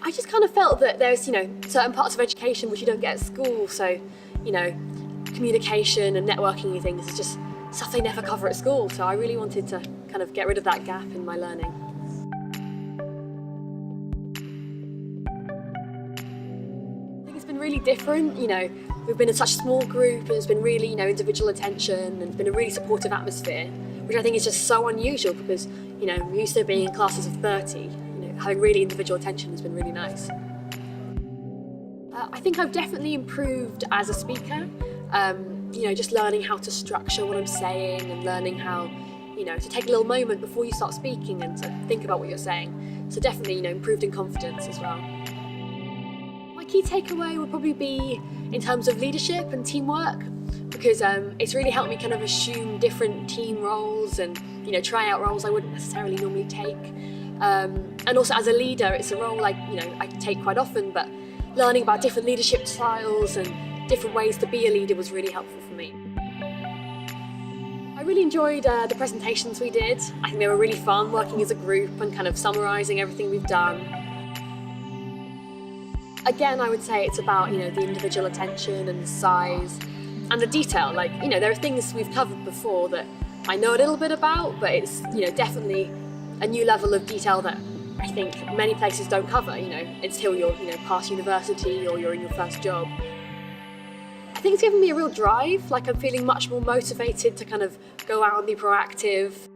I just kind of felt that there's, certain parts of education which you don't get at school. So, communication and networking and things is just stuff they never cover at school. So I really wanted to kind of get rid of that gap in my learning. I think it's been really different. We've been in such a small group and it's been really, individual attention and it's been a really supportive atmosphere, which I think is just so unusual because, we're used to being in classes of 30. Having really individual attention has been really nice. I think I've definitely improved as a speaker. Just learning how to structure what I'm saying and learning how, to take a little moment before you start speaking and to think about what you're saying. So definitely, improved in confidence as well. My key takeaway would probably be in terms of leadership and teamwork, because it's really helped me kind of assume different team roles and, try out roles I wouldn't necessarily normally take. And also as a leader, it's a role I take quite often, but learning about different leadership styles and different ways to be a leader was really helpful for me. I really enjoyed the presentations we did. I think they were really fun working as a group and kind of summarising everything we've done. Again, I would say it's about, the individual attention and the size and the detail. There are things we've covered before that I know a little bit about, but it's, definitely a new level of detail that I think many places don't cover, until you're, past university or you're in your first job. I think it's given me a real drive, I'm feeling much more motivated to kind of go out and be proactive.